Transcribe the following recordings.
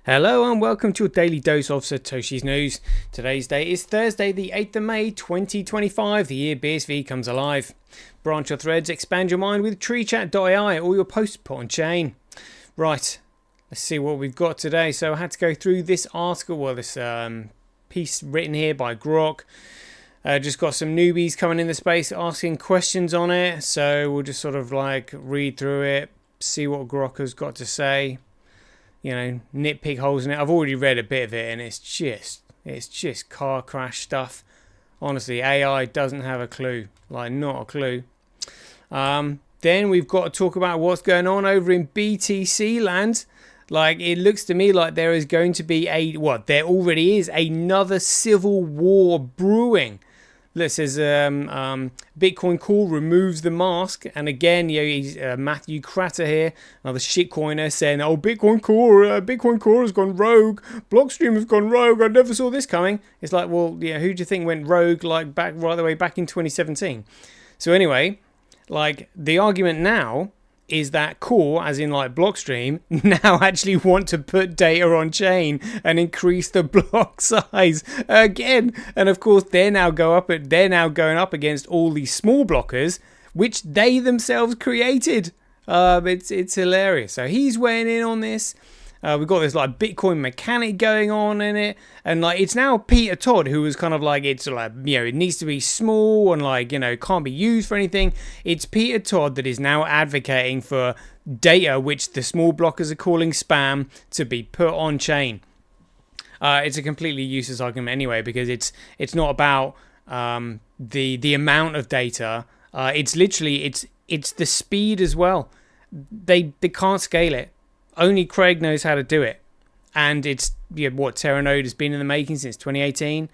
Hello and welcome to your daily dose of Satoshi's news. Today's date is Thursday, the 8th of May 2025. The year BSV comes alive. Branch your threads, expand your mind with TreeChat.ai. All your posts put on chain. Right, let's see what we've got today. So I had to go through this article, this piece written here by Grok. Just got some newbies coming in the space asking questions on it. So we'll just sort of like read through it, see what Grok has got to say. You know, nitpick holes in it. I've already read a bit of it and it's just car crash stuff. Honestly, AI doesn't have a clue. Like, not a clue. Then we've got to talk about what's going on over in BTC land. Like, it looks to me like there is going to be there already is another civil war brewing. It says Bitcoin Core removes the mask, and again, he's Matthew Cratter here, another shitcoiner, saying, "Oh, Bitcoin Core has gone rogue. Blockstream has gone rogue. I never saw this coming." It's like, well, yeah, who do you think went rogue right the way back in 2017? So anyway, like the argument now is that Core, as in like Blockstream, now actually want to put data on chain and increase the block size again. And of course, they're now going up against all these small blockers, which they themselves created. It's hilarious. So he's weighing in on this. We've got this like Bitcoin mechanic going on in it, and like it's now Peter Todd who was kind of like, it's like, you know, it needs to be small and like, you know, can't be used for anything. It's Peter Todd that is now advocating for data which the small blockers are calling spam to be put on chain. It's a completely useless argument anyway, because it's not about the amount of data. It's literally it's the speed as well. They can't scale it. Only Craig knows how to do it, and it's Terranode has been in the making since 2018.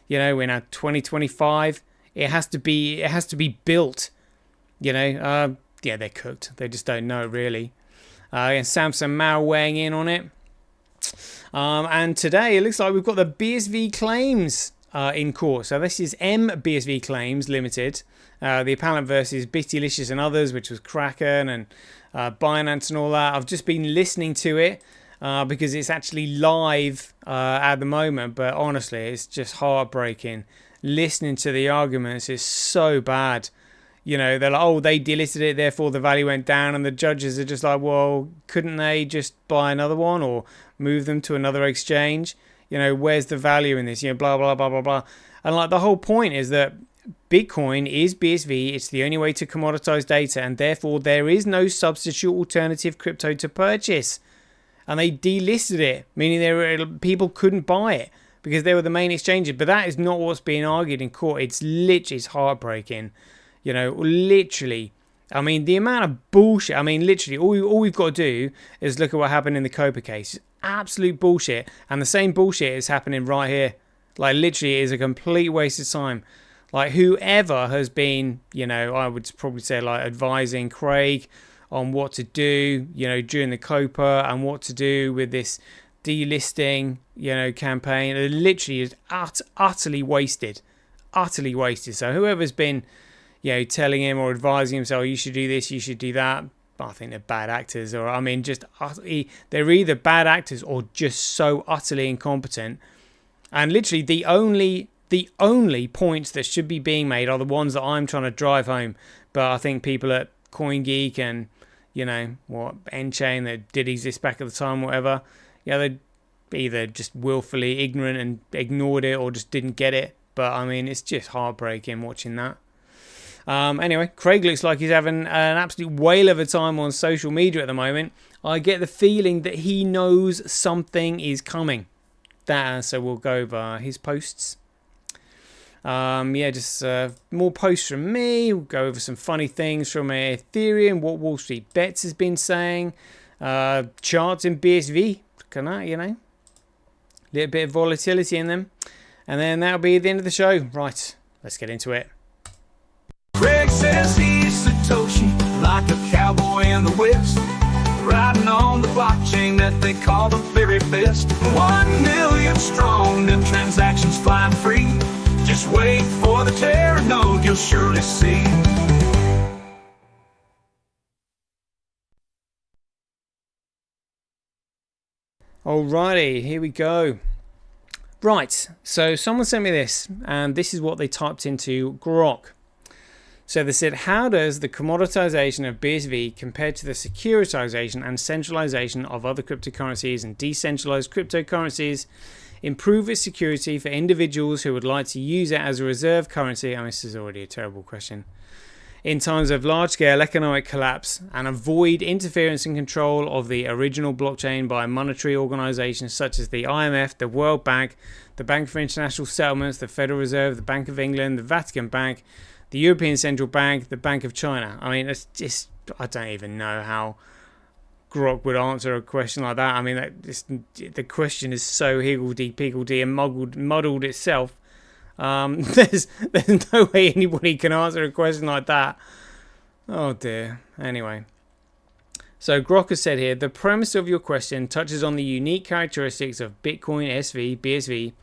You know, we're now 2025. It has to be built. You know, they're cooked. They just don't know really. And Samsung Mao weighing in on it. And today it looks like we've got the BSV claims in court. So this is MBSV claims limited. The appellant versus Bittylicious and others, which was Kraken and Binance and all that. I've just been listening to it because it's actually live at the moment, but honestly, it's just heartbreaking. Listening to the arguments is so bad. You know, they're like, oh, they delisted it, therefore the value went down, and the judges are just like, well, couldn't they just buy another one or move them to another exchange? You know, where's the value in this? You know, blah, blah, blah, blah, blah. And like the whole point is that Bitcoin is BSV. It's the only way to commoditize data, and therefore there is no substitute alternative crypto to purchase. And they delisted it, meaning people couldn't buy it because they were the main exchanges. But that is not what's being argued in court. It's heartbreaking. You know, literally. I mean, the amount of bullshit. I mean, literally, all we've got to do is look at what happened in the Copa case. Absolute bullshit. And the same bullshit is happening right here. Like, literally, it is a complete waste of time. Like, whoever has been, you know, I would probably say, like, advising Craig on what to do, you know, during the Copa and what to do with this delisting, you know, campaign. It literally is utterly wasted. Utterly wasted. So whoever's been, you know, telling him or advising him, so you should do this, you should do that, I think they're bad actors. Or, I mean, just utterly, they're either bad actors or just so utterly incompetent. And literally the only points that should be being made are the ones that I'm trying to drive home. But I think people at CoinGeek and, you know, N-Chain that did exist back at the time, whatever, yeah, they either just willfully ignorant and ignored it or just didn't get it. But, I mean, it's just heartbreaking watching that. Anyway, Craig looks like he's having an absolute whale of a time on social media at the moment. I get the feeling that he knows something is coming. So we'll go over his posts. Just more posts from me. We'll go over some funny things from Ethereum, what Wall Street Bets has been saying, charts in BSV, you know, little bit of volatility in them, and then that'll be the end of the show. Right, let's get into it. Greg says he's Satoshi, like a cowboy in the West, riding on the blockchain that they call the very best. 1 million strong, and transactions flying free. Just wait for the Terranode, you'll surely see. Alrighty, here we go. Right, so someone sent me this, and this is what they typed into Grok. So they said, how does the commoditization of BSV compare to the securitization and centralization of other cryptocurrencies and decentralized cryptocurrencies, improve its security for individuals who would like to use it as a reserve currency? I mean, this is already a terrible question. In times of large-scale economic collapse, and avoid interference and control of the original blockchain by monetary organizations such as the IMF, the World Bank, the Bank for International Settlements, the Federal Reserve, the Bank of England, the Vatican Bank, the European Central Bank, the Bank of China. I mean, it's just, I don't even know how Grok would answer a question like that. I mean, the question is so higgledy-piggledy and muddled itself. There's no way anybody can answer a question like that. Oh dear. Anyway, so Grok has said here, the premise of your question touches on the unique characteristics of Bitcoin BSV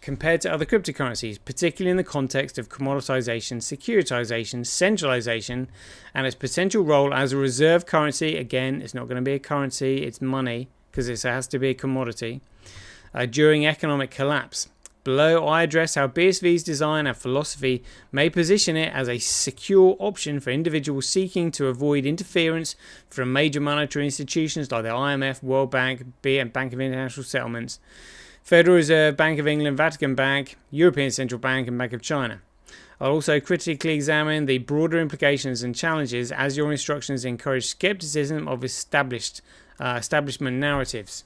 compared to other cryptocurrencies, particularly in the context of commoditization, securitization, centralization, and its potential role as a reserve currency. Again, it's not going to be a currency, it's money, because it has to be a commodity, during economic collapse. Below, I address how BSV's design and philosophy may position it as a secure option for individuals seeking to avoid interference from major monetary institutions like the IMF, World Bank, and Bank of International Settlements, Federal Reserve, Bank of England, Vatican Bank, European Central Bank, and Bank of China. I'll also critically examine the broader implications and challenges as your instructions encourage skepticism of establishment narratives.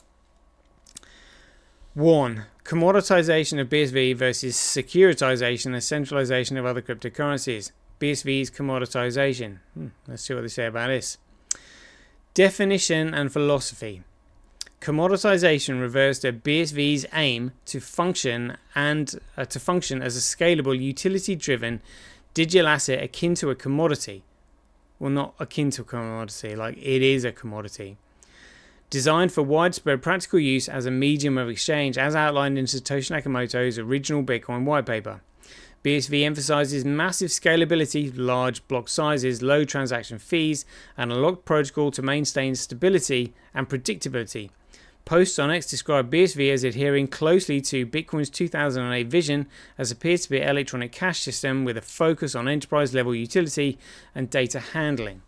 1. Commoditization of BSV versus securitization and centralization of other cryptocurrencies. BSV's commoditization. Let's see what they say about this. Definition and philosophy. Commoditization refers to BSV's aim to function as a scalable, utility-driven digital asset akin to a commodity. Well, not akin to a commodity, like it is a commodity. Designed for widespread practical use as a medium of exchange, as outlined in Satoshi Nakamoto's original Bitcoin white paper. BSV emphasizes massive scalability, large block sizes, low transaction fees, and a locked protocol to maintain stability and predictability. Posts on X describe BSV as adhering closely to Bitcoin's 2008 vision as a peer-to-peer electronic cash system with a focus on enterprise-level utility and data handling.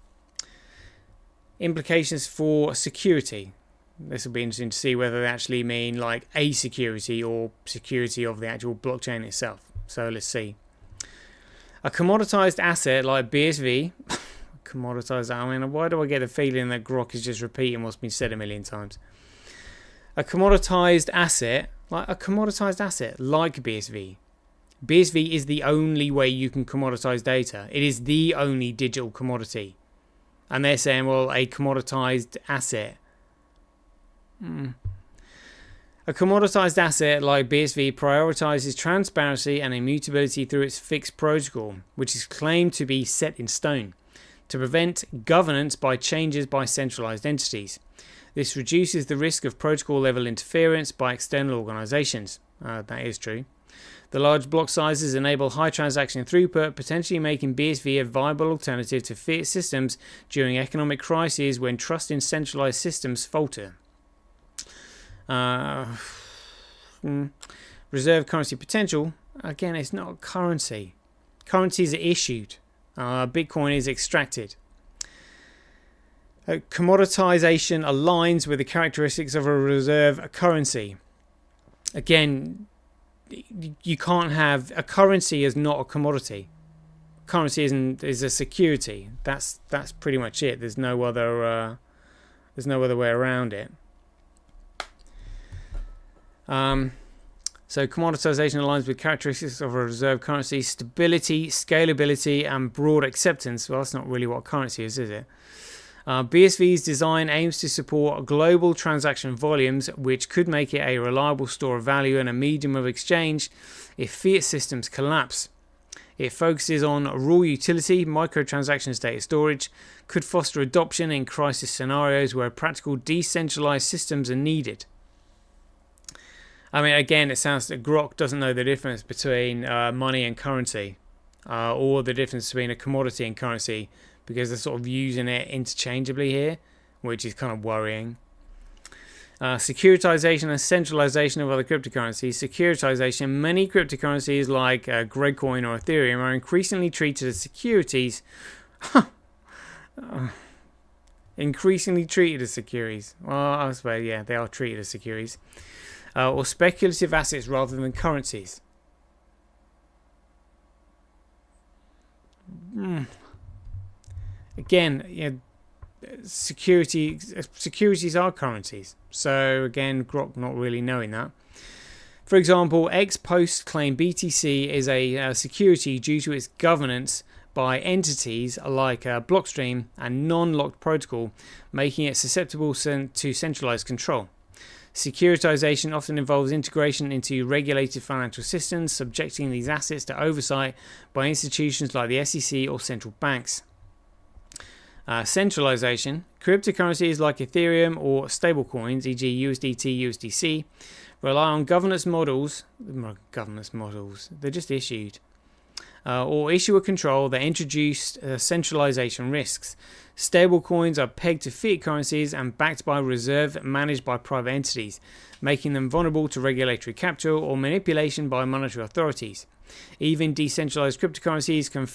Implications for security. This will be interesting to see whether they actually mean like a security or security of the actual blockchain itself. So let's see. A commoditized asset like BSV, commoditized, I mean, why do I get the feeling that Grok is just repeating what's been said a million times? A commoditized asset like BSV. BSV is the only way you can commoditize data. It is the only digital commodity. And they're saying, well, a commoditized asset. A commoditized asset like BSV prioritizes transparency and immutability through its fixed protocol, which is claimed to be set in stone, to prevent governance by changes by centralized entities. This reduces the risk of protocol-level interference by external organizations. That is true. The large block sizes enable high transaction throughput, potentially making BSV a viable alternative to fiat systems during economic crises when trust in centralized systems falter. Reserve currency potential. Again, it's not a currency. Currencies are issued. Bitcoin is extracted. Commoditization aligns with the characteristics of a reserve currency. Again, you can't have a currency is not a commodity. Currency is a security. That's pretty much it. There's no other way around it. So commoditization aligns with characteristics of a reserve currency: stability, scalability, and broad acceptance. Well, that's not really what a currency is it? BSV's design aims to support global transaction volumes, which could make it a reliable store of value and a medium of exchange if fiat systems collapse. It focuses on raw utility, microtransactions, data storage, could foster adoption in crisis scenarios where practical decentralized systems are needed. I mean, again, it sounds that Grok doesn't know the difference between money and currency, or the difference between a commodity and currency, because they're sort of using it interchangeably here, which is kind of worrying. Securitization and centralization of other cryptocurrencies. Securitization. Many cryptocurrencies like GregCoin or Ethereum are increasingly treated as securities. Increasingly treated as securities. Well, I suppose, yeah, they are treated as securities. Or speculative assets rather than currencies. Again, you know, securities are currencies. So again, Grok not really knowing that. For example, X Post claimed BTC is a security due to its governance by entities like Blockstream and non-locked protocol, making it susceptible to centralized control. Securitization often involves integration into regulated financial systems, subjecting these assets to oversight by institutions like the SEC or central banks. Centralization. Cryptocurrencies like Ethereum or stablecoins, e.g. USDT, USDC, rely on governance models, they're just issued, or issuer control that introduce centralization risks. Stablecoins are pegged to fiat currencies and backed by reserve managed by private entities, making them vulnerable to regulatory capture or manipulation by monetary authorities. Even decentralized cryptocurrencies can...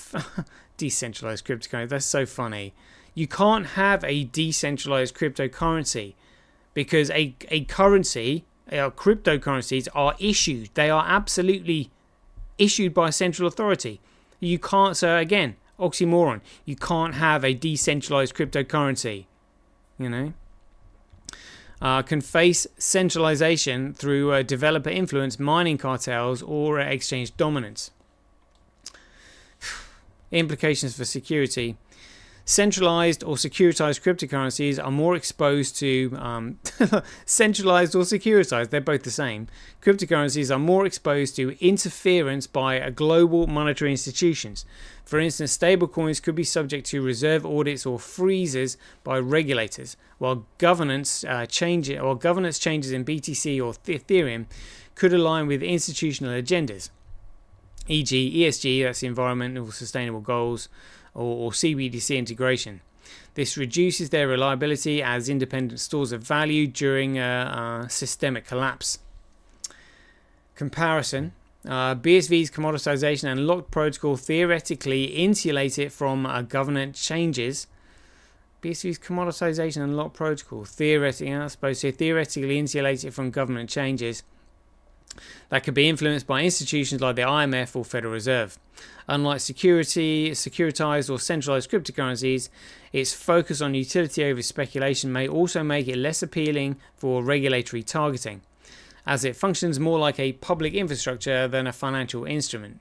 Decentralized cryptocurrencies, that's so funny. You can't have a decentralized cryptocurrency because a currency, cryptocurrencies are issued. They are absolutely issued by a central authority. You can't, so again, oxymoron. You can't have a decentralized cryptocurrency, you know. Can face centralization through developer influence, mining cartels, or exchange dominance. Implications for security. Centralized or securitized cryptocurrencies are more exposed to centralized or securitized, they're both the same. Cryptocurrencies are more exposed to interference by global monetary institutions. For instance, stablecoins could be subject to reserve audits or freezes by regulators, while governance changes in BTC or Ethereum could align with institutional agendas, e.g. ESG, that's environmental sustainable goals, or CBDC integration. This reduces their reliability as independent stores of value during a systemic collapse. Comparison. BSV's commoditization and locked protocol theoretically insulate it from government changes. BSV's commoditization and locked protocol theoretically insulate it from government changes that could be influenced by institutions like the IMF or Federal Reserve. Unlike securitized or centralized cryptocurrencies, its focus on utility over speculation may also make it less appealing for regulatory targeting, as it functions more like a public infrastructure than a financial instrument.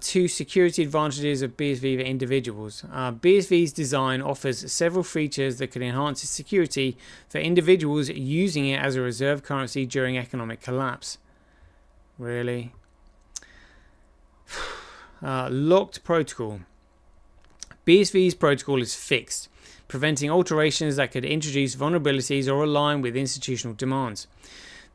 Two security advantages of BSV for individuals. BSV's design offers several features that could enhance its security for individuals using it as a reserve currency during economic collapse. Really? Locked protocol. BSV's protocol is fixed, preventing alterations that could introduce vulnerabilities or align with institutional demands.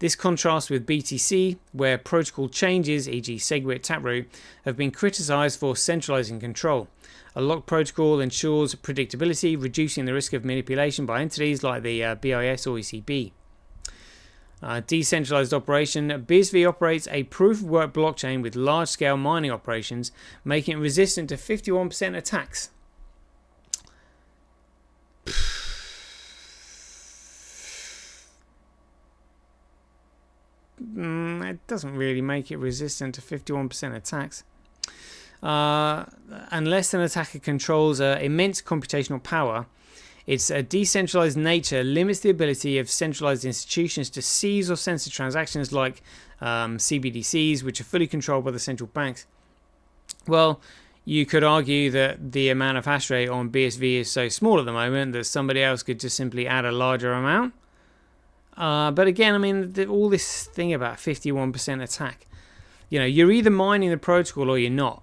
This contrasts with BTC, where protocol changes, e.g. SegWit Taproot, have been criticized for centralizing control. A locked protocol ensures predictability, reducing the risk of manipulation by entities like the BIS or ECB. Decentralized operation. BSV operates a proof-of-work blockchain with large-scale mining operations, making it resistant to 51% attacks. It doesn't really make it resistant to 51% attacks. Unless an attacker controls immense computational power, its decentralized nature limits the ability of centralized institutions to seize or censor transactions like CBDCs, which are fully controlled by the central banks. Well, you could argue that the amount of hash rate on BSV is so small at the moment that somebody else could just simply add a larger amount. But again, I mean, all this thing about 51% attack, you know, you're either mining the protocol or you're not,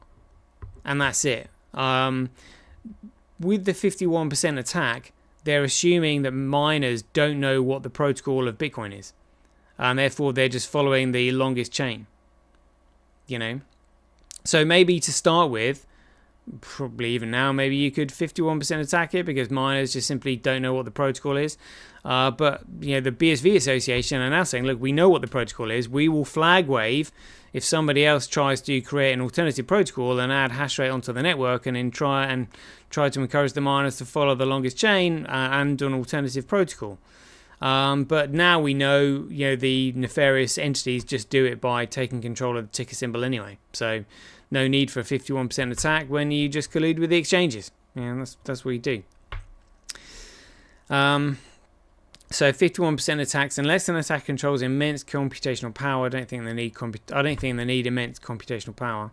and that's it. With the 51% attack, they're assuming that miners don't know what the protocol of Bitcoin is, and therefore they're just following the longest chain, you know. So maybe to start with, probably even now, maybe you could 51% attack it because miners just simply don't know what the protocol is. But the BSV Association are now saying, look, we know what the protocol is. We will flag wave if somebody else tries to create an alternative protocol and add hash rate onto the network, and then try to encourage the miners to follow the longest chain and an alternative protocol. But now we know, the nefarious entities just do it by taking control of the ticker symbol anyway. So no need for a 51% attack when you just collude with the exchanges. That's what you do. So 51% attacks, unless an attack controls immense computational power. I don't think they need immense computational power.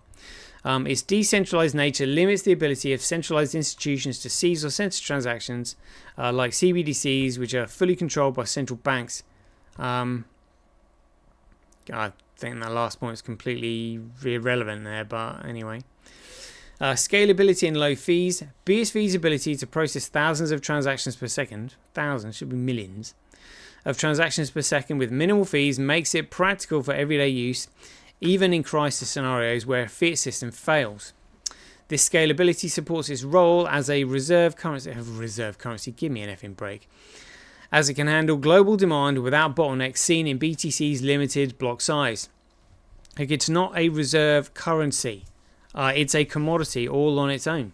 Its decentralized nature limits the ability of centralized institutions to seize or censor transactions, like CBDCs, which are fully controlled by central banks. I think that last point is completely irrelevant there, but anyway. Scalability and low fees. BSV's ability to process thousands of transactions per second, thousands, should be millions, of transactions per second with minimal fees makes it practical for everyday use, even in crisis scenarios where a fiat system fails. This scalability supports its role as a reserve currency. Give me an effing break. As it can handle global demand without bottlenecks seen in BTC's limited block size. Like, it's not a reserve currency. It's a commodity all on its own,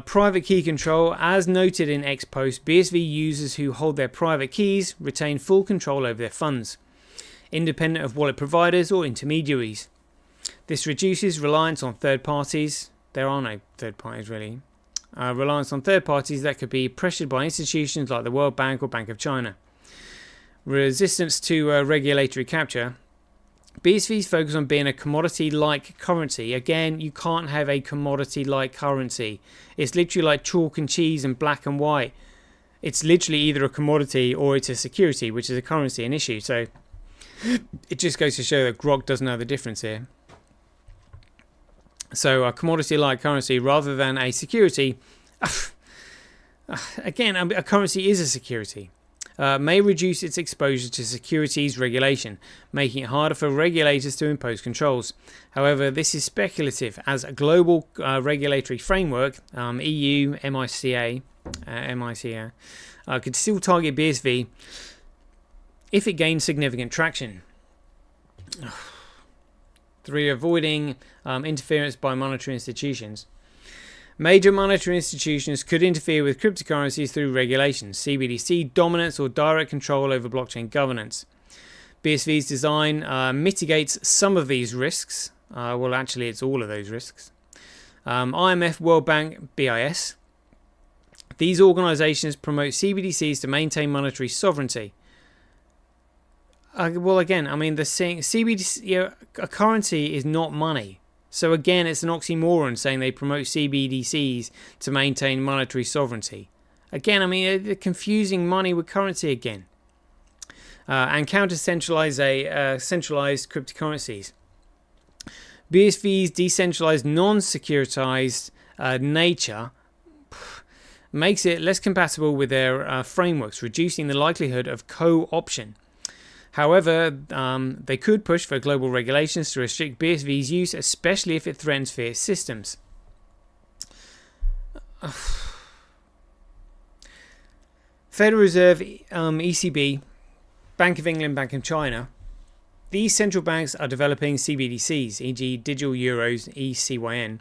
Private key control. As noted in X post, BSV users who hold their private keys retain full control over their funds, independent of wallet providers or intermediaries. This reduces reliance on third parties. There are no third parties really. Reliance on third parties that could be pressured by institutions like the World Bank or Bank of China. Resistance to regulatory capture. BSV's focus on being a commodity-like currency. Again, you can't have a commodity-like currency. It's literally like chalk and cheese and black and white. It's literally either a commodity or it's a security, which is a currency, an issue. So it just goes to show that Grok doesn't know the difference here. So a commodity-like currency rather than a security. Again, a currency is a security. May reduce its exposure to securities regulation, making it harder for regulators to impose controls. However, this is speculative, as a global regulatory framework, EU, MICA, could still target BSV if it gains significant traction. 3. Avoiding interference by monetary institutions. Major monetary institutions could interfere with cryptocurrencies through regulations, CBDC dominance, or direct control over blockchain governance. BSV's design mitigates some of these risks. Well, actually, it's all of those risks. IMF, World Bank, BIS. These organizations promote CBDCs to maintain monetary sovereignty. Well, again, the saying CBDC, a currency is not money. So again, it's an oxymoron saying they promote CBDCs to maintain monetary sovereignty. Again, they're confusing money with currency again. And counter centralized cryptocurrencies. BSV's decentralized, non-securitized nature makes it less compatible with their frameworks, reducing the likelihood of co-option. However, they could push for global regulations to restrict BSV's use, especially if it threatens fiat systems. Federal Reserve, ECB, Bank of England, Bank of China. These central banks are developing CBDCs, e.g. digital euros, ECYN,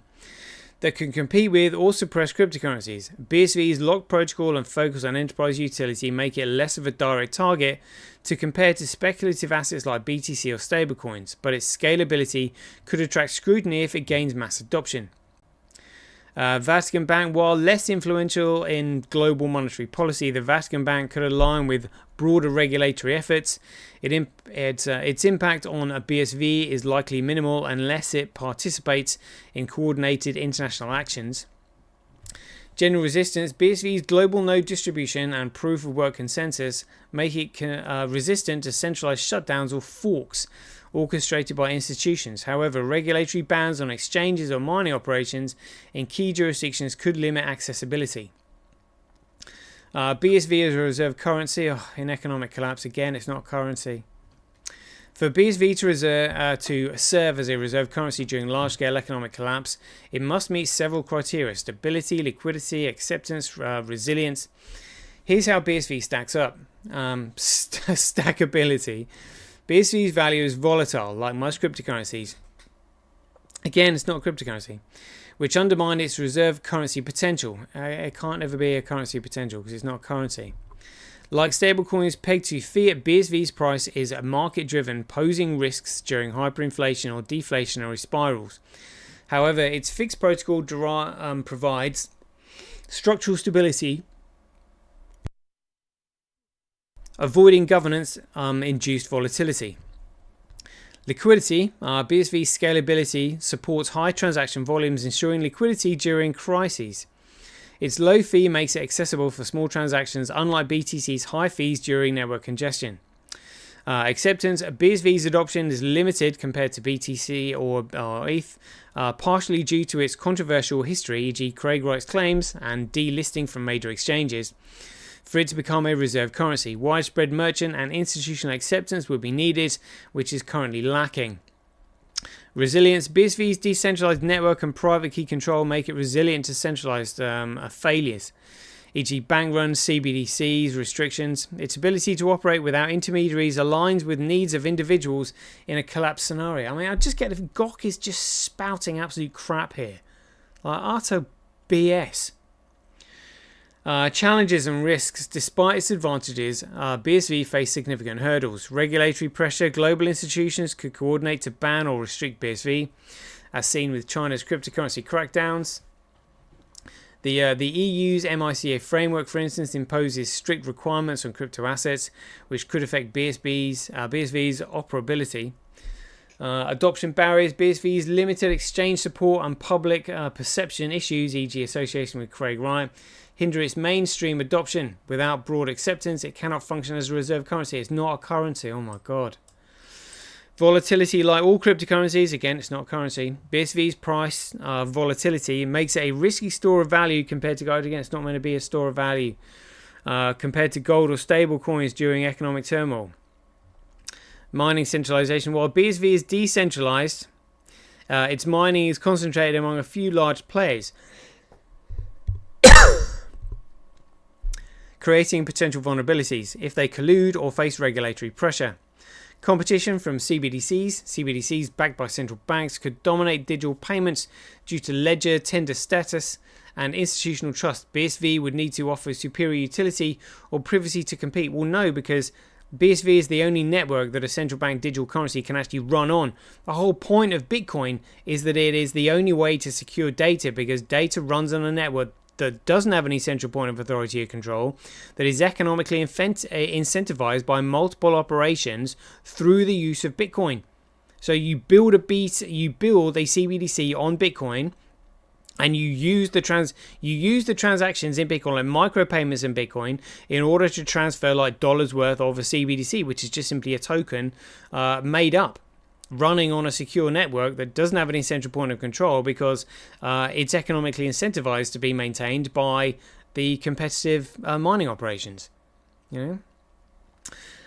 that can compete with or suppress cryptocurrencies. BSV's locked protocol and focus on enterprise utility make it less of a direct target to compare to speculative assets like BTC or stablecoins, but its scalability could attract scrutiny if it gains mass adoption. Vatican Bank, while less influential in global monetary policy, the Vatican Bank could align with broader regulatory efforts. Its impact on a BSV is likely minimal unless it participates in coordinated international actions. General resistance. BSV's global node distribution and proof of work consensus make it resistant to centralized shutdowns or forks orchestrated by institutions. However, regulatory bans on exchanges or mining operations in key jurisdictions could limit accessibility. BSV is a reserve currency. In economic collapse, again, it's not currency. For BSV to serve as a reserve currency during large-scale economic collapse, it must meet several criteria: stability, liquidity, acceptance, resilience. Here's how BSV stacks up. Stackability. BSV's value is volatile, like most cryptocurrencies. Again, it's not a cryptocurrency, which undermine its reserve currency potential. It can't ever be a currency potential because it's not a currency. Like stablecoins pegged to fiat, BSV's price is market-driven, posing risks during hyperinflation or deflationary spirals. However, its fixed protocol provides structural stability, avoiding governance-induced volatility. Liquidity. BSV's scalability supports high transaction volumes, ensuring liquidity during crises. Its low fee makes it accessible for small transactions, unlike BTC's high fees during network congestion. Acceptance. BSV's adoption is limited compared to BTC or ETH, partially due to its controversial history, e.g. Craig Wright's claims and delisting from major exchanges. For it to become a reserve currency, widespread merchant and institutional acceptance would be needed, which is currently lacking. Resilience. BSV's decentralized network and private key control make it resilient to centralized failures, e.g. bank runs, CBDCs, restrictions. Its ability to operate without intermediaries aligns with needs of individuals in a collapse scenario. I mean, I just get if Grok is just spouting absolute crap here. Like utter BS. Challenges and risks. Despite its advantages, BSV face significant hurdles. Regulatory pressure. Global institutions could coordinate to ban or restrict BSV, as seen with China's cryptocurrency crackdowns. The EU's MICA framework, for instance, imposes strict requirements on crypto assets, which could affect BSV's operability. Adoption barriers. BSV's limited exchange support and public perception issues, e.g. association with Craig Wright, hinder its mainstream adoption. Without broad acceptance, it cannot function as a reserve currency. It's not a currency. Oh my god. Volatility. Like all cryptocurrencies, again, it's not a currency. BSV's price volatility makes it a risky store of value compared to gold. Again, it's not meant to be a store of value compared to gold or stable coins during economic turmoil. Mining centralization. While BSV is decentralized, its mining is concentrated among a few large players, creating potential vulnerabilities if they collude or face regulatory pressure. Competition from CBDCs backed by central banks could dominate digital payments due to ledger tender status and institutional trust. BSV would need to offer superior utility or privacy to compete. Well, no, because BSV is the only network that a central bank digital currency can actually run on. The whole point of Bitcoin is that it is the only way to secure data, because data runs on a network that doesn't have any central point of authority or control, that is economically incentivized by multiple operations through the use of Bitcoin. So you build a CBDC on Bitcoin, and you use the transactions in Bitcoin, like micropayments in Bitcoin, in order to transfer like dollars worth of a CBDC, which is just simply a token made up, running on a secure network that doesn't have any central point of control, because it's economically incentivized to be maintained by the competitive mining operations. You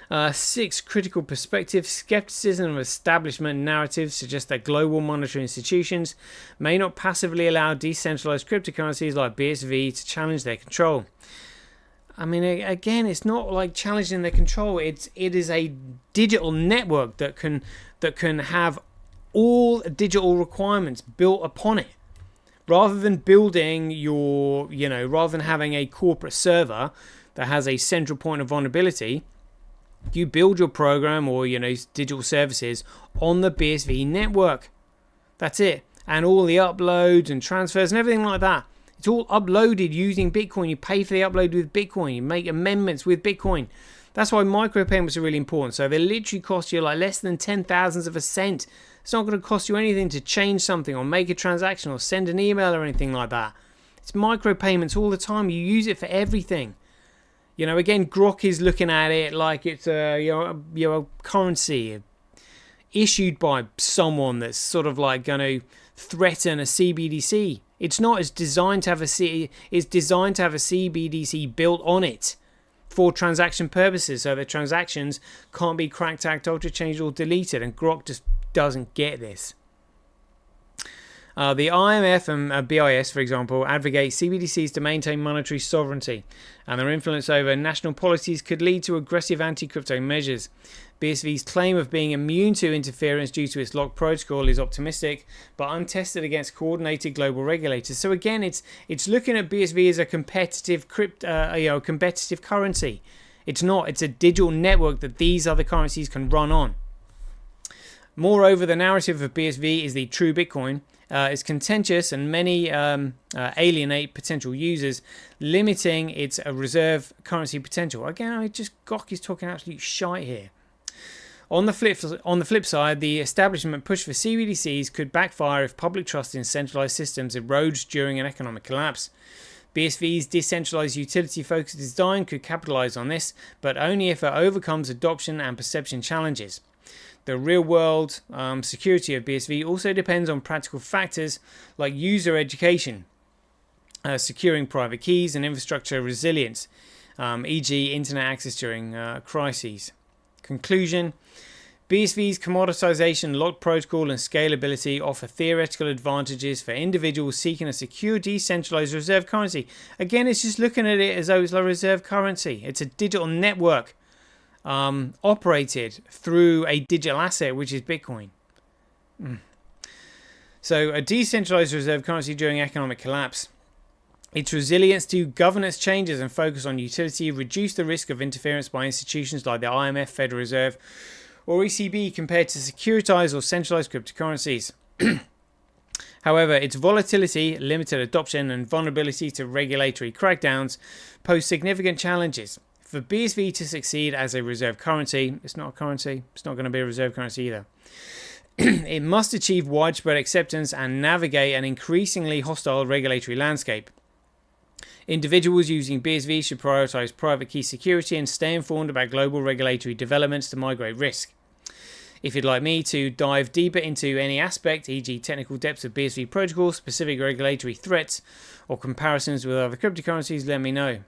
know. 6. Critical perspective. Skepticism of establishment narratives suggest that global monetary institutions may not passively allow decentralized cryptocurrencies like BSV to challenge their control. I mean, again, it's not like challenging their control. It is a digital network that can have all digital requirements built upon it, rather than building rather than having a corporate server that has a central point of vulnerability. You build your program or digital services on the BSV network. That's it. And all the uploads and transfers and everything like that, it's all uploaded using Bitcoin. You pay for the upload with Bitcoin. You make amendments with Bitcoin. That's why micropayments are really important. So they literally cost you like less than 0.010 of a cent. It's not going to cost you anything to change something or make a transaction or send an email or anything like that. It's micropayments all the time. You use it for everything. Again, Grok is looking at it like it's a currency issued by someone that's sort of like going to threaten a CBDC. It's not. It's designed to have a CBDC built on it. for transaction purposes, so the transactions can't be cracked, hacked, altered, changed, or deleted, and Grok just doesn't get this. The IMF and BIS, for example, advocate CBDCs to maintain monetary sovereignty, and their influence over national policies could lead to aggressive anti-crypto measures. BSV's claim of being immune to interference due to its locked protocol is optimistic, but untested against coordinated global regulators. So again, it's looking at BSV as a competitive competitive currency. It's not. It's a digital network that these other currencies can run on. Moreover, the narrative of BSV is the true Bitcoin. Is contentious, and many alienate potential users, limiting its reserve currency potential. Again, Grok is talking absolute shite here. On the flip side, the establishment push for CBDCs could backfire if public trust in centralized systems erodes during an economic collapse. BSV's decentralized utility-focused design could capitalize on this, but only if it overcomes adoption and perception challenges. The real-world security of BSV also depends on practical factors like user education, securing private keys, and infrastructure resilience, e.g. internet access during crises. Conclusion: BSV's commoditization, locked protocol, and scalability offer theoretical advantages for individuals seeking a secure, decentralized reserve currency. Again, it's just looking at it as though it's a reserve currency. It's a digital network operated through a digital asset, which is Bitcoin. So a decentralized reserve currency during economic collapse. Its resilience to governance changes and focus on utility reduce the risk of interference by institutions like the IMF, Federal Reserve, or ECB compared to securitized or centralized cryptocurrencies. However, its volatility, limited adoption, and vulnerability to regulatory crackdowns pose significant challenges. For BSV to succeed as a reserve currency, it's not a currency, it's not going to be a reserve currency either. It must achieve widespread acceptance and navigate an increasingly hostile regulatory landscape. Individuals using BSV should prioritize private key security and stay informed about global regulatory developments to mitigate risk. If you'd like me to dive deeper into any aspect, e.g. technical depths of BSV protocol, specific regulatory threats, or comparisons with other cryptocurrencies, let me know.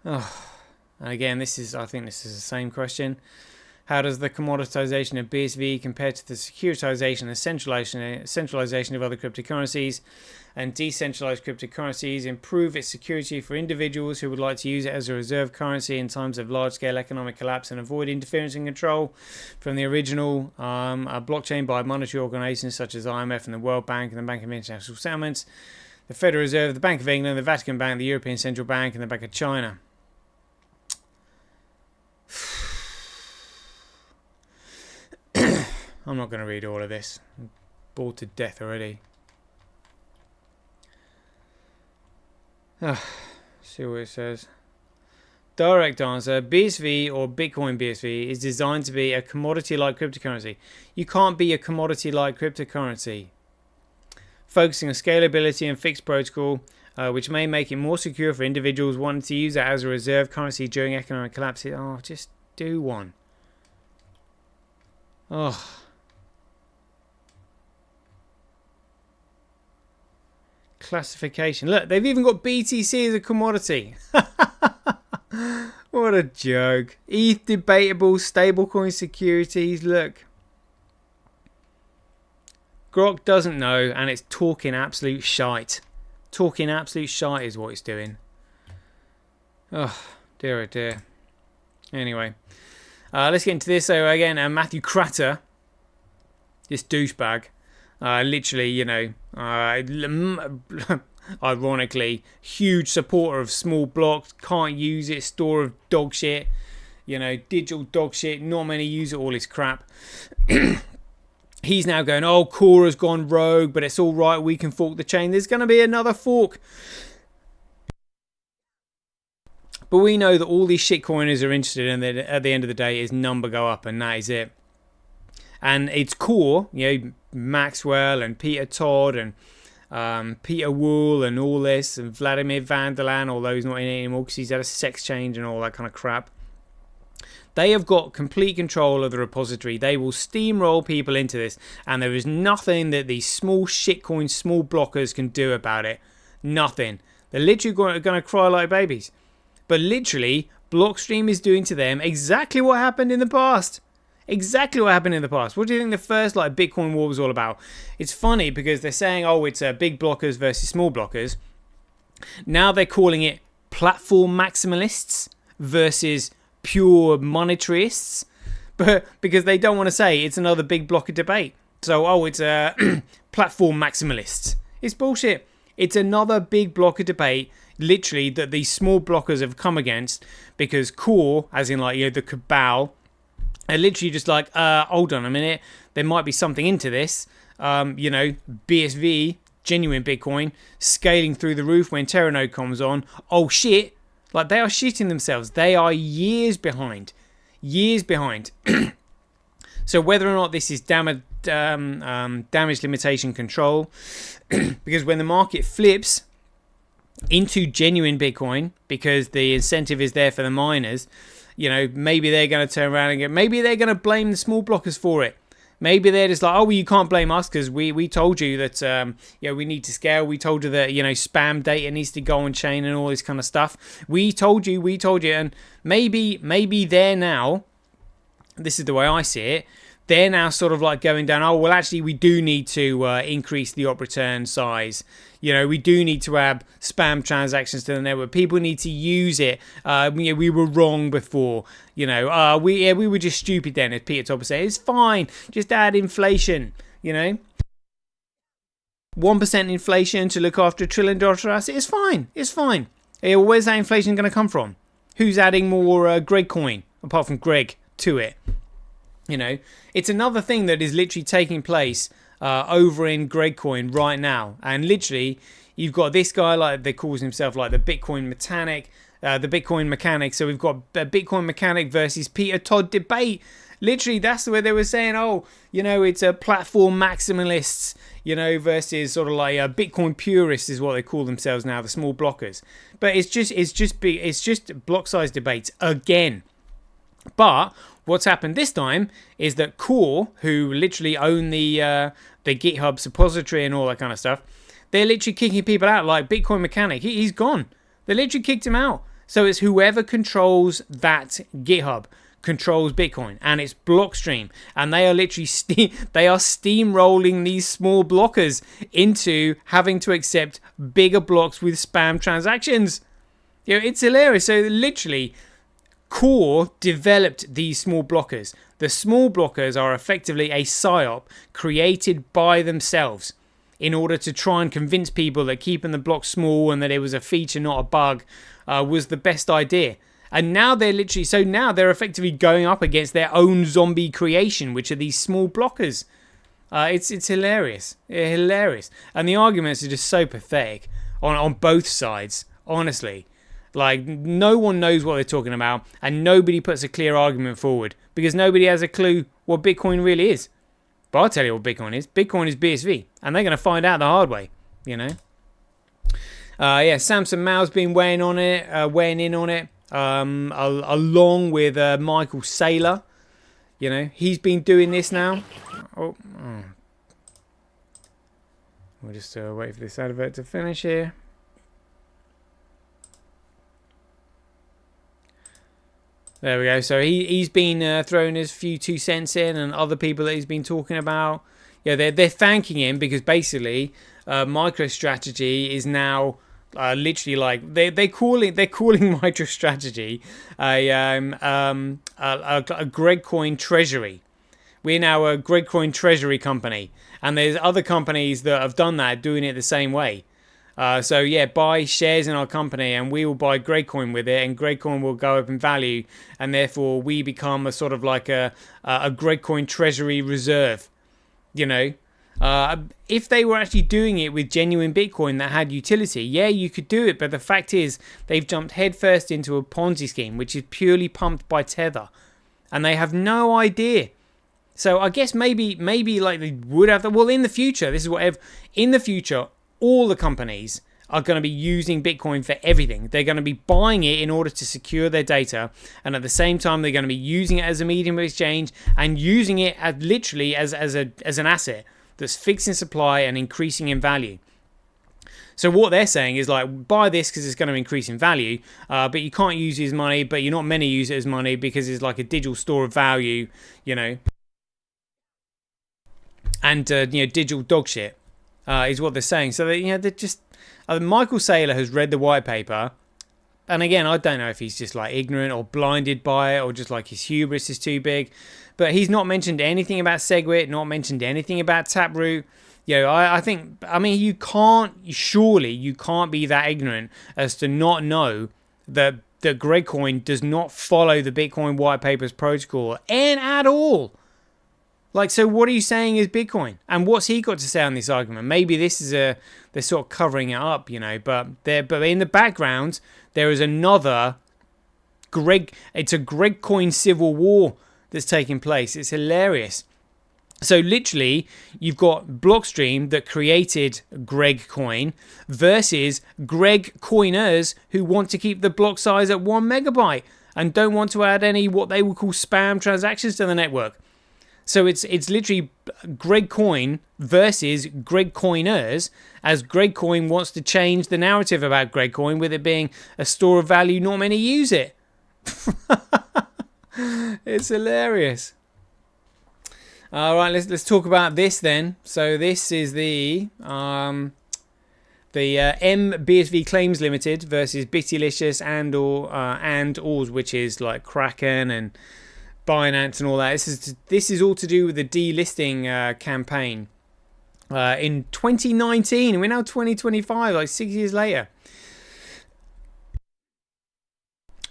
Oh, and again, I think this is the same question. How does the commoditization of BSV compare to the securitization and centralization of other cryptocurrencies and decentralized cryptocurrencies? Improve its security for individuals who would like to use it as a reserve currency in times of large-scale economic collapse and avoid interference and control from the original blockchain by monetary organizations such as IMF and the World Bank and the Bank of International Settlements, the Federal Reserve, the Bank of England, the Vatican Bank, the European Central Bank, and the Bank of China. I'm not going to read all of this. I'm bored to death already. See what it says. Direct answer. BSV or Bitcoin BSV is designed to be a commodity-like cryptocurrency. You can't be a commodity-like cryptocurrency. Focusing on scalability and fixed protocol, which may make it more secure for individuals wanting to use it as a reserve currency during economic collapse. Oh, just do one. Oh. Classification. Look, they've even got BTC as a commodity. What a joke. ETH debatable, stablecoin securities. Look. Grok doesn't know, and it's talking absolute shite. Talking absolute shite is what it's doing. Oh, dear oh dear. Anyway. Let's get into this. So again, Matthew Cratter, this douchebag, literally, ironically, huge supporter of small blocks, can't use it, store of dog shit, digital dog shit, not many use it, all this crap. He's now going, oh, Cora's gone rogue, but it's all right, we can fork the chain. There's going to be another fork. But we know that all these shitcoiners are interested in that at the end of the day is number go up, and that is it. And its core, Maxwell and Peter Todd and Peter Wool and all this, and Vladimir Vanderlaan, although he's not in it anymore because he's had a sex change and all that kind of crap. They have got complete control of the repository. They will steamroll people into this, and there is nothing that these small shitcoin, small blockers can do about it. Nothing. They're literally going to cry like babies. But literally, Blockstream is doing to them exactly what happened in the past. Exactly what happened in the past. What do you think the first Bitcoin war was all about? It's funny because they're saying, oh, it's big blockers versus small blockers. Now they're calling it platform maximalists versus pure monetarists. But because they don't want to say it's another big blocker debate. So, oh, it's platform maximalists. It's bullshit. It's another big blocker debate, literally, that these small blockers have come against because core, as in the cabal, are literally just hold on a minute, there might be something into this. BSV, genuine Bitcoin, scaling through the roof when Terranode comes on. Oh shit, they are shitting themselves. They are years behind. Years behind. So whether or not this is damage limitation control, because when the market flips into genuine Bitcoin, because the incentive is there for the miners, maybe they're going to turn around and maybe they're going to blame the small blockers for it. Maybe they're just like, oh, well, you can't blame us because we told you that we need to scale. We told you that spam data needs to go on chain and all this kind of stuff. We told you, and maybe they're now. This is the way I see it. They're now sort of going down, oh, well, actually, we do need to increase the op return size. We do need to add spam transactions to the network. People need to use it. We were wrong before. We were just stupid then, as Peter Topper said. It's fine. Just add inflation, 1% inflation to look after $1 trillion asset. It's fine. It's fine. Where's that inflation going to come from? Who's adding more GregCoin, apart from Greg, to it? It's another thing that is literally taking place over in GregCoin right now. And literally, you've got this guy, they calls himself the Bitcoin mechanic. So we've got a Bitcoin mechanic versus Peter Todd debate. Literally, that's the way they were saying, oh, it's a platform maximalists, versus sort of Bitcoin purists is what they call themselves now, the small blockers. But it's just block size debates again. But what's happened this time is that Core, who literally own the GitHub suppository and all that kind of stuff, they're literally kicking people out. Like Bitcoin Mechanic, he's gone. They literally kicked him out. So it's whoever controls that GitHub controls Bitcoin, and it's Blockstream, and they are literally steamrolling these small blockers into having to accept bigger blocks with spam transactions. It's hilarious. So literally, Core developed these small blockers. The small blockers are effectively a psyop created by themselves in order to try and convince people that keeping the block small and that it was a feature, not a bug, was the best idea. And now they're effectively going up against their own zombie creation, which are these small blockers. It's hilarious. Hilarious. And the arguments are just so pathetic on both sides, honestly. No one knows what they're talking about, and nobody puts a clear argument forward because nobody has a clue what Bitcoin really is. But I'll tell you what Bitcoin is. Bitcoin is BSV, and they're going to find out the hard way, Samson Mao's been weighing in on it, along with Michael Saylor. He's been doing this now. Oh. We'll just wait for this advert to finish here. There we go. So he's been throwing his few 2 cents in, and other people that he's been talking about. They're thanking him because basically MicroStrategy is now literally they're calling MicroStrategy a GregCoin treasury. We're now a GregCoin treasury company, and there's other companies that have done that, doing it the same way. Buy shares in our company and we will buy GregCoin with it, and GregCoin will go up in value, and therefore we become a sort of a GregCoin treasury reserve. If they were actually doing it with genuine Bitcoin that had utility, you could do it, but the fact is they've jumped headfirst into a Ponzi scheme which is purely pumped by Tether, and they have no idea. So I guess maybe they would have in the future, in the future all the companies are going to be using Bitcoin for everything. They're going to be buying it in order to secure their data, and at the same time they're going to be using it as a medium of exchange and using it as literally as an asset that's fixed in supply and increasing in value. So what they're saying is like, buy this because it's going to increase in value, but you can't use it as money, but you're not meant to use it as money because it's like a digital store of value, and digital dog shit is what they're saying. So they're just Michael Saylor has read the white paper, and again, I don't know if he's just like ignorant or blinded by it, or just like his hubris is too big, but he's not mentioned anything about Segwit, not mentioned anything about Taproot. I mean, you can't be that ignorant as to not know that GregCoin does not follow the Bitcoin white paper's protocol and at all. Like, so what are you saying is Bitcoin? And what's he got to say on this argument? Maybe this is they're sort of covering it up, but in the background, there is another it's a GregCoin civil war that's taking place. It's hilarious. So literally, you've got Blockstream that created GregCoin versus GregCoiners who want to keep the block size at 1 megabyte and don't want to add any what they would call spam transactions to the network. So it's literally GregCoin versus GregCoiners, as GregCoin wants to change the narrative about GregCoin with it being a store of value, not many use it. It's hilarious. All right, let's talk about this then. So this is the MBSV Claims Limited versus Bittylicious and Ors, which is like Kraken and Binance and all that. This is all to do with the delisting campaign in 2019, and we're now 2025, like 6 years later.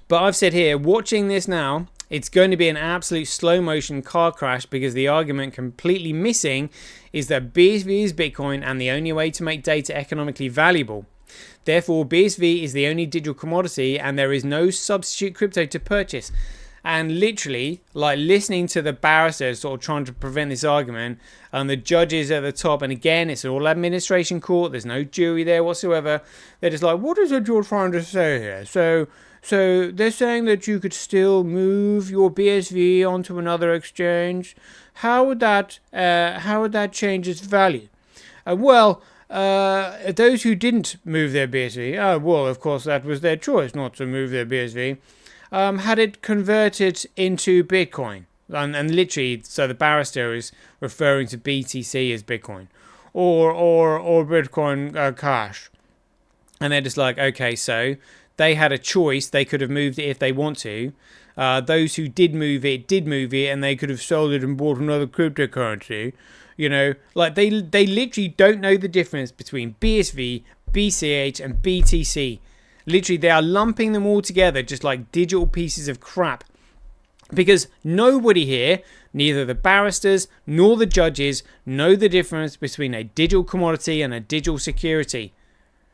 But I've said here, watching this now, it's going to be an absolute slow motion car crash, because the argument completely missing is that BSV is Bitcoin and the only way to make data economically valuable. Therefore, BSV is the only digital commodity and there is no substitute crypto to purchase. And literally, like, listening to the barristers sort of trying to prevent this argument, and the judges at the top, and again, it's all administration court, there's no jury there whatsoever. They're just like, what is it you're trying to say here? So they're saying that you could still move your BSV onto another exchange. How would that change its value? Those who didn't move their BSV, well, of course, that was their choice not to move their BSV. Had it converted into Bitcoin, and literally, so the barrister is referring to BTC as Bitcoin, or Bitcoin Cash, and they're just like, okay, so they had a choice. They could have moved it if they want to. Those who did move it, and they could have sold it and bought another cryptocurrency. Like they literally don't know the difference between BSV, BCH, and BTC. Literally, they are lumping them all together just like digital pieces of crap. Because nobody here, neither the barristers nor the judges, know the difference between a digital commodity and a digital security.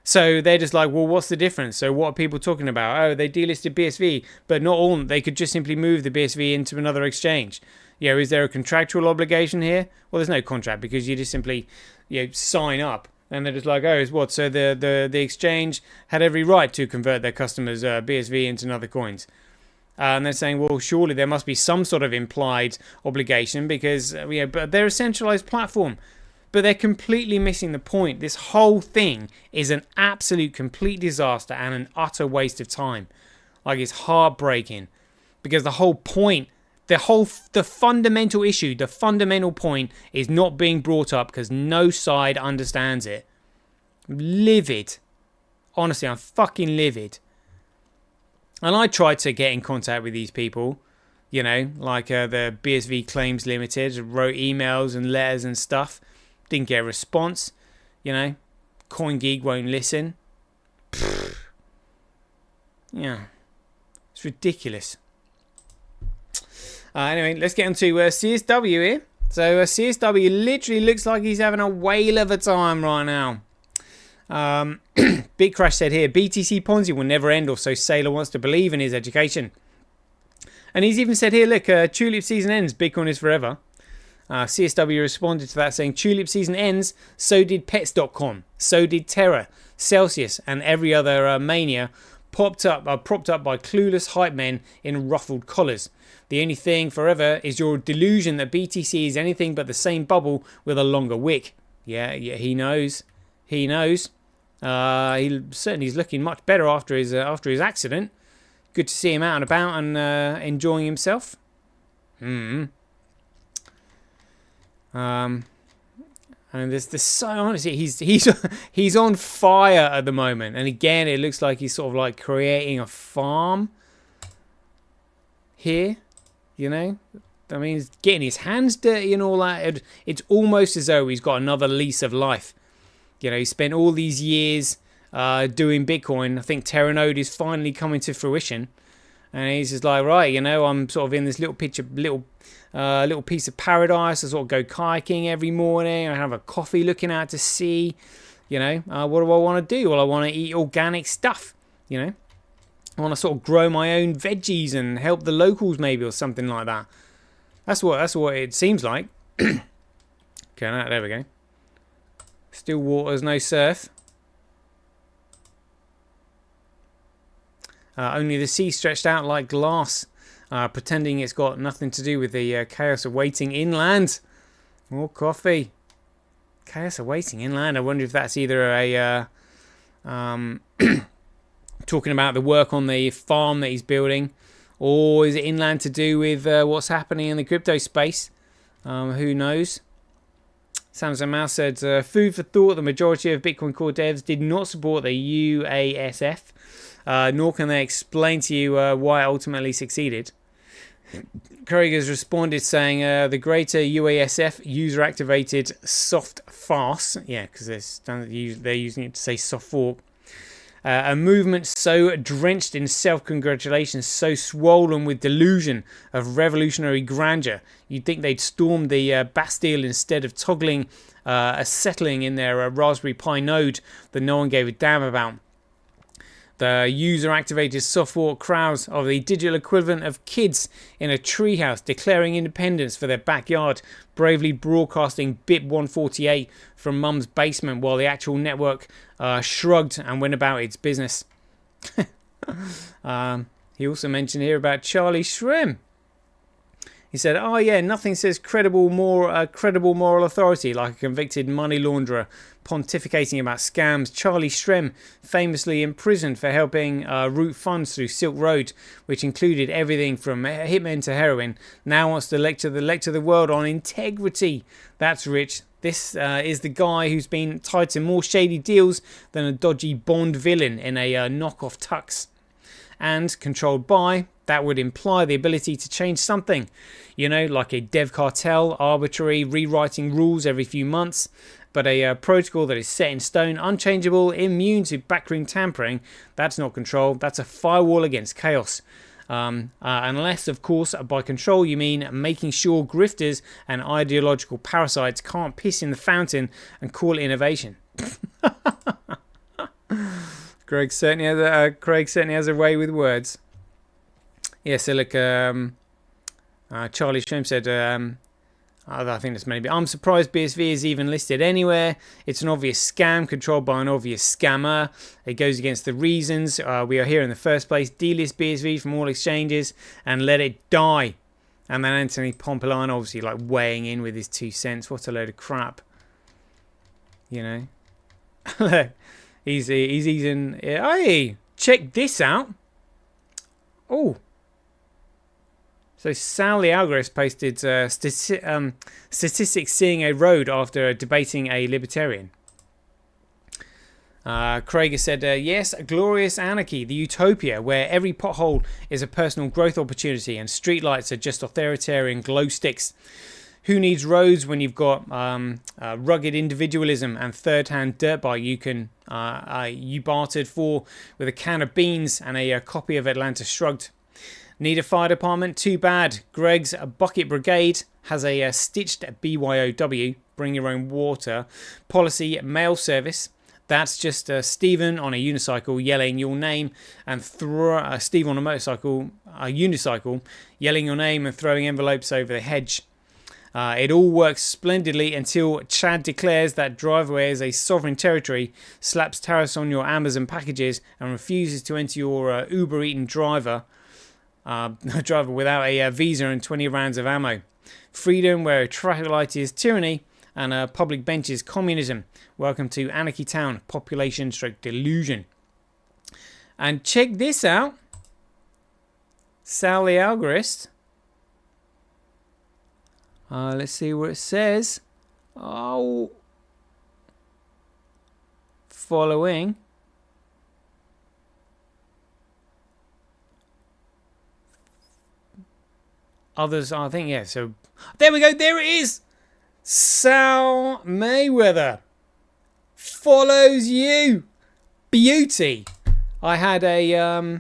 So they're just like, well, what's the difference? So what are people talking about? Oh, they delisted BSV, but not all. They could just simply move the BSV into another exchange. Is there a contractual obligation here? Well, there's no contract, because you just simply sign up. And they're just like, oh, it's what? So the exchange had every right to convert their customers' BSV into other coins. And they're saying, well, surely there must be some sort of implied obligation, because but they're a centralized platform. But they're completely missing the point. This whole thing is an absolute complete disaster and an utter waste of time. Like, it's heartbreaking, because the whole point, the fundamental issue, the fundamental point is not being brought up because no side understands it. I'm livid. Honestly, I'm fucking livid. And I tried to get in contact with these people, like the BSV Claims Limited, wrote emails and letters and stuff. Didn't get a response. CoinGeek won't listen. Yeah. It's ridiculous. Anyway, let's get into CSW here. So CSW literally looks like he's having a whale of a time right now. BitCrash said here, BTC Ponzi will never end, or so Saylor wants to believe in his education. And he's even said here, look, tulip season ends, Bitcoin is forever. CSW responded to that saying, tulip season ends, so did pets.com, so did Terra, Celsius, and every other mania propped up by clueless hype men in ruffled collars. The only thing forever is your delusion that BTC is anything but the same bubble with a longer wick. Yeah, he knows. He knows. He certainly is looking much better after his accident. Good to see him out and about and enjoying himself. And there's so honestly, he's on fire at the moment. And again, it looks like he's sort of like creating a farm here. You know, I mean, he's getting his hands dirty and all that. It's almost as though he's got another lease of life. You know, he spent all these years doing Bitcoin. I think Terranode is finally coming to fruition. And he's just like, right, you know, I'm sort of in this little piece of paradise. I sort of go kayaking every morning. I have a coffee looking out to sea. You know, what do I want to do? Well, I want to eat organic stuff. You know, I want to sort of grow my own veggies and help the locals maybe or something like that. That's what it seems like. Okay, there we go. Still waters, no surf. Only the sea stretched out like glass, pretending it's got nothing to do with the chaos awaiting inland. More coffee. Chaos awaiting inland. I wonder if that's either a talking about the work on the farm that he's building, or is it inland to do with what's happening in the crypto space? Who knows? Samson Mouse said, food for thought, the majority of Bitcoin Core devs did not support the UASF, nor can they explain to you why it ultimately succeeded. Craig has responded saying, the greater UASF, user-activated soft farce, yeah, because they're using it to say soft fork, a movement so drenched in self-congratulations, so swollen with delusion of revolutionary grandeur, you'd think they'd stormed the Bastille instead of toggling a settling in their Raspberry Pi node that no one gave a damn about. The user-activated soft fork crowds are the digital equivalent of kids in a treehouse declaring independence for their backyard, bravely broadcasting BIP 148 from mum's basement while the actual network shrugged and went about its business. He also mentioned here about Charlie Shrem. He said, oh yeah, nothing says credible moral authority like a convicted money launderer pontificating about scams. Charlie Shrem, famously imprisoned for helping route funds through Silk Road, which included everything from hitmen to heroin, now wants to lecture the world on integrity. That's rich. This is the guy who's been tied to more shady deals than a dodgy Bond villain in a knockoff tux. And controlled by, that would imply the ability to change something, you know, like a dev cartel, arbitrary rewriting rules every few months, but a protocol that is set in stone, unchangeable, immune to backroom tampering. That's not control, that's a firewall against chaos. Unless, of course, by control you mean making sure grifters and ideological parasites can't piss in the fountain and call it innovation. Craig certainly has a way with words. Yeah, so look, Charlie Shrem said, I think that's maybe. I'm surprised BSV is even listed anywhere. It's an obvious scam controlled by an obvious scammer. It goes against the reasons we are here in the first place. Delist BSV from all exchanges and let it die. And then Anthony Pompilano obviously like weighing in with his 2 cents. What a load of crap. You know. He's eating. Hey, check this out. Oh. So Sal the Algorithm posted statistics seeing a road after debating a libertarian. Craig has said, yes, glorious anarchy, the utopia where every pothole is a personal growth opportunity and streetlights are just authoritarian glow sticks. Who needs roads when you've got rugged individualism and third-hand dirt bike you bartered for with a can of beans and a copy of Atlanta Shrugged? Need a fire department? Too bad. Greg's Bucket Brigade has a stitched BYOW, bring your own water, policy mail service. That's just Stephen on a unicycle yelling your name and Steve on a motorcycle, a unicycle, yelling your name and throwing envelopes over the hedge. It all works splendidly until Chad declares that driveway is a sovereign territory, slaps tariffs on your Amazon packages, and refuses to enter your Uber Eaten driver without a visa and 20 rounds of ammo. Freedom where a traffic light is tyranny, And Public Benches, Communism. Welcome to Anarchy Town, Population Stroke Delusion. And check this out. Sal the Algorist. Let's see what it says. Oh. Following. Others, I think, yeah. So there we go. There it is. Sal Mayweather follows you. Beauty. I had a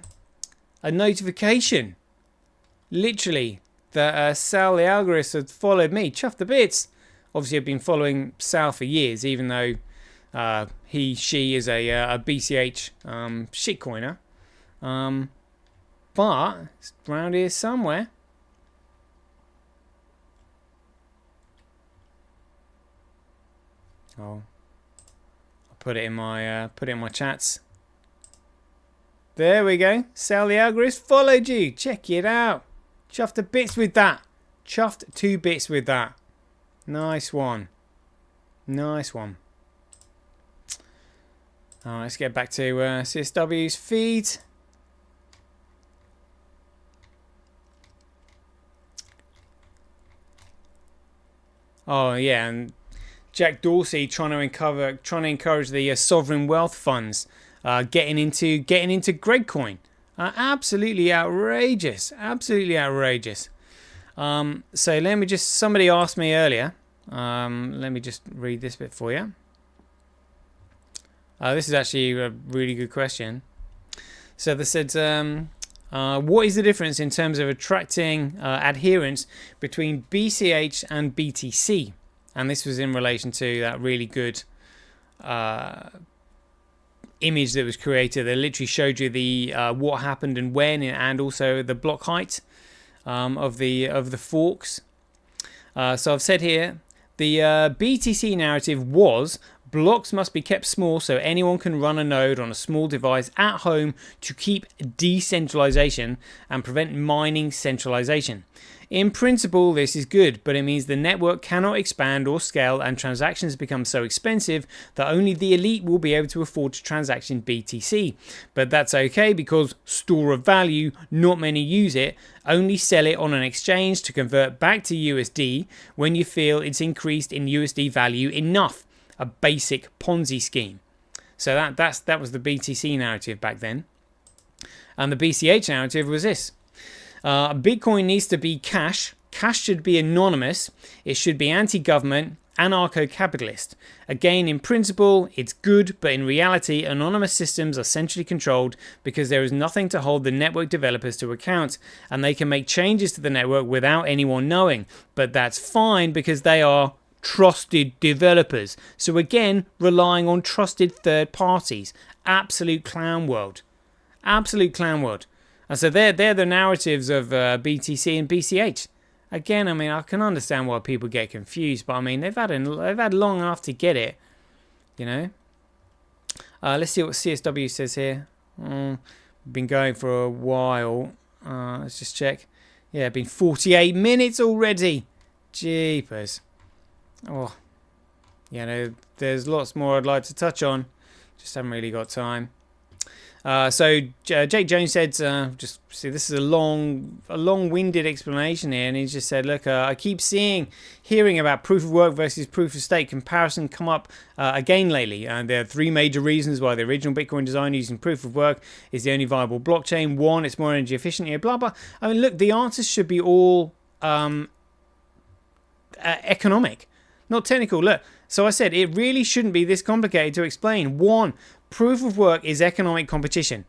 notification, literally, that Sal the Algorist had followed me. Chuff the bits. Obviously, I've been following Sal for years, even though she is a BCH shitcoiner. But it's around here somewhere. Oh, I'll put it in my chats. There we go. Sal the Algorist followed you. Check it out. Chuffed to bits with that. Chuffed 2 bits with that. Nice one. Nice one. Alright, let's get back to CSW's feed. Oh yeah, and Jack Dorsey trying to encourage the sovereign wealth funds getting into GregCoin. Absolutely outrageous. Absolutely outrageous. So let me just, somebody asked me earlier. Let me just read this bit for you. This is actually a really good question. So they said, what is the difference in terms of attracting adherents between BCH and BTC? And this was in relation to that really good image that was created. They literally showed you the what happened and when, and also the block height of the forks. So I've said here, the BTC narrative was blocks must be kept small so anyone can run a node on a small device at home to keep decentralization and prevent mining centralization. In principle, this is good, but it means the network cannot expand or scale and transactions become so expensive that only the elite will be able to afford to transact in BTC. But that's okay because store of value, not many use it, only sell it on an exchange to convert back to USD when you feel it's increased in USD value enough. A basic Ponzi scheme. So that was the BTC narrative back then. And the BCH narrative was this. Bitcoin needs to be cash. Cash should be anonymous. It should be anti-government, anarcho-capitalist. Again, in principle, it's good, but in reality, anonymous systems are centrally controlled because there is nothing to hold the network developers to account, and they can make changes to the network without anyone knowing. But that's fine because they are trusted developers. So again, relying on trusted third parties. Absolute clown world. Absolute clown world. And so they're the narratives of BTC and BCH. Again, I mean, I can understand why people get confused, but I mean, they've had long enough to get it, you know. Let's see what CSW says here. Been going for a while. Let's just check. Yeah, been 48 minutes already. Jeepers. Oh, you know, there's lots more I'd like to touch on. Just haven't really got time. So Jake Jones said, just see, this is a long-winded explanation here, and he just said, look, I keep hearing about proof of work versus proof of stake comparison come up again lately, and there are 3 major reasons why the original Bitcoin design using proof of work is the only viable blockchain. 1, it's more energy efficient, yeah, blah blah. I mean, look, the answers should be all economic, not technical. Look, so I said it really shouldn't be this complicated to explain. 1, proof of work is economic competition.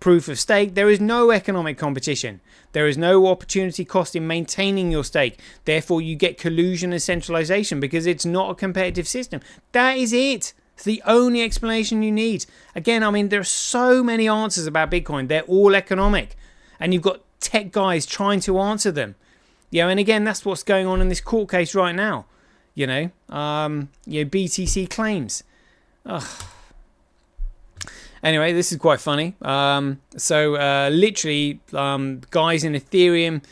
Proof of stake, there is no economic competition. There is no opportunity cost in maintaining your stake. Therefore, you get collusion and centralization because it's not a competitive system. That is it. It's the only explanation you need. Again, I mean, there are so many answers about Bitcoin. They're all economic. And you've got tech guys trying to answer them. You know, and again, that's what's going on in this court case right now. You know, BTC claims. Ugh. Anyway, this is quite funny. Literally, guys in Ethereum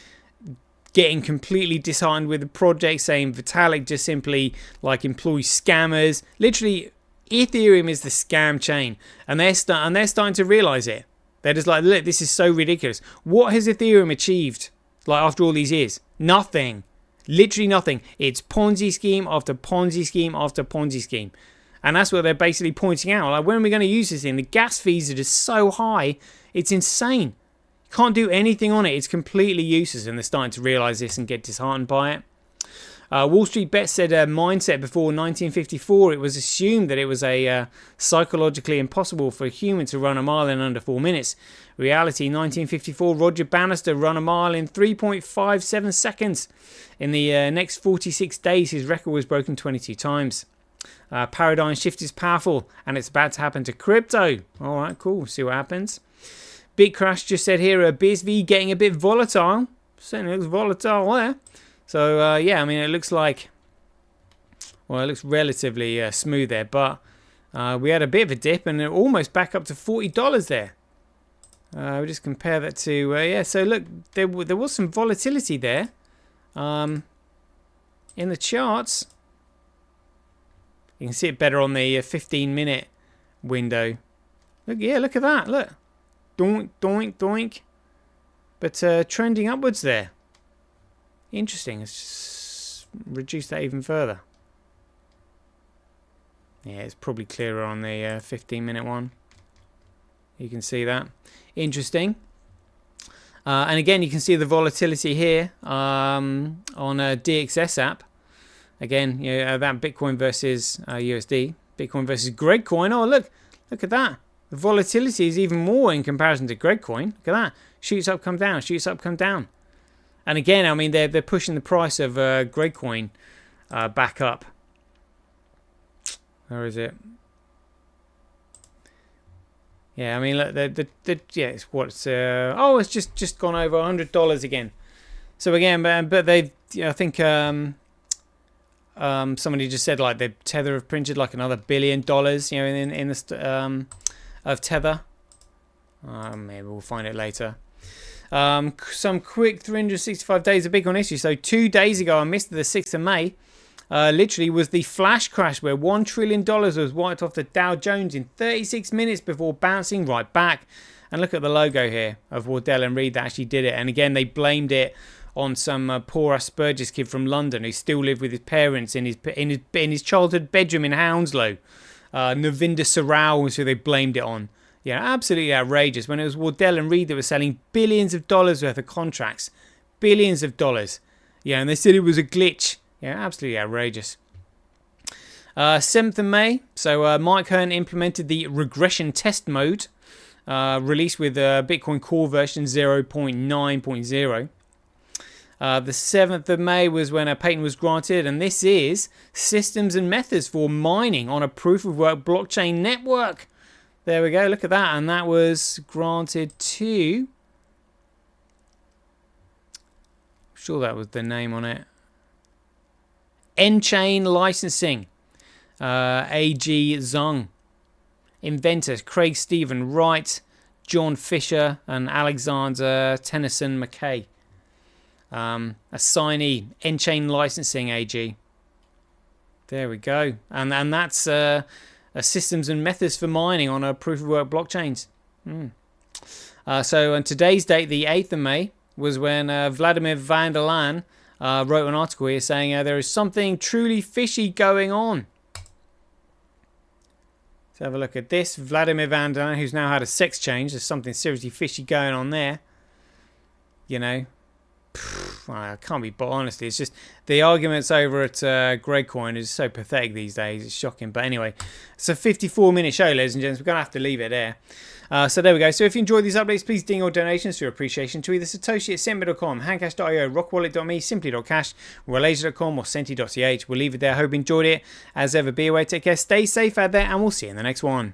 getting completely disheartened with the project, saying Vitalik just simply like employs scammers. Literally, Ethereum is the scam chain, and they're starting to realize it. They're just like, look, this is so ridiculous. What has Ethereum achieved? Like after all these years, nothing. Literally nothing. It's Ponzi scheme after Ponzi scheme after Ponzi scheme. And that's what they're basically pointing out. Like, when are we going to use this thing? The gas fees are just so high. It's insane. You can't do anything on it. It's completely useless. And they're starting to realize this and get disheartened by it. Wall Street Bet said mindset before 1954. It was assumed that it was psychologically impossible for a human to run a mile in under 4 minutes. Reality, 1954, Roger Bannister ran a mile in 3.57 seconds. In the next 46 days, his record was broken 22 times. Paradigm shift is powerful, and it's about to happen to crypto. All right, cool. See what happens. Big Crash just said here, BSV getting a bit volatile. Certainly looks volatile there. So, yeah, I mean, it looks like, well, it looks relatively smooth there, but we had a bit of a dip, and almost back up to $40 there. We'll just compare that to, yeah, so look, there was some volatility there in the charts. You can see it better on the 15-minute window. Look, yeah, look at that. Look. Doink, doink, doink. But trending upwards there. Interesting. Let's just reduce that even further. Yeah, it's probably clearer on the 15-minute one. You can see that. Interesting. And again, you can see the volatility here on a DXS app. Again, you know, that Bitcoin versus USD. Bitcoin versus GregCoin. Oh, look at that. The volatility is even more in comparison to GregCoin. Look at that. Shoots up, come down. Shoots up, come down. And again, I mean, they're pushing the price of GregCoin back up. Where is it? Yeah, I mean, look, yeah, it's what's oh, it's just gone over $100 again. So again, but they've, I think somebody just said like the Tether have printed like another $1 billion, you know, in the of Tether. Maybe we'll find it later. Some quick 365 days of Bitcoin history. So 2 days ago, I missed the 6th of May. Literally was the flash crash where $1 trillion was wiped off the Dow Jones in 36 minutes before bouncing right back. And look at the logo here of Waddell and Reed that actually did it. And again, they blamed it on some poor Asperger's kid from London who still lived with his parents in his childhood bedroom in Hounslow. Navinda Sarao was who they blamed it on. Yeah, absolutely outrageous. When it was Waddell and Reed that were selling billions of dollars worth of contracts. Billions of dollars. Yeah, and they said it was a glitch. Yeah, absolutely outrageous. 7th of May. So Mike Hearn implemented the regression test mode. Released with Bitcoin Core version 0.9.0. The 7th of May was when a patent was granted, and this is systems and methods for mining on a proof-of-work blockchain network. There we go, look at that, and that was granted to, I'm sure that was the name on it, N-Chain Licensing, AG Zung. Inventors, Craig Stephen Wright, John Fisher, and Alexander Tennyson McKay. Assignee, N-Chain Licensing AG. There we go. And that's systems and methods for mining on a proof-of-work blockchains. So on today's date, the 8th of May, was when Vladimir van der Laan wrote an article here saying there is something truly fishy going on. Let's have a look at this. Vladimir van der Laan, who's now had a sex change. There's something seriously fishy going on there. You know. I can't be, but honestly, it's just the arguments over at GregCoin is so pathetic these days. It's shocking. But anyway, it's a 54-minute show, ladies and gents. We're going to have to leave it there. So there we go. So if you enjoyed these updates, please ding your donations to your appreciation to either Satoshi at Sentiment.com, Handcash.io, RockWallet.me, Simply.cash, Relasia.com, or Senti.ch. We'll leave it there. Hope you enjoyed it. As ever, be away, take care, stay safe out there, and we'll see you in the next one.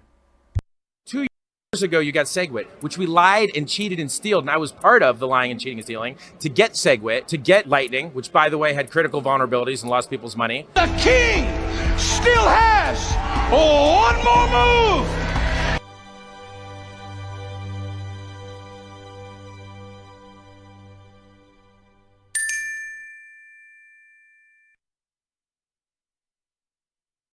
2 years ago, you got SegWit, which we lied and cheated and stealed, and I was part of the lying and cheating and stealing to get SegWit, to get Lightning, which, by the way, had critical vulnerabilities and lost people's money. The king still has one more move.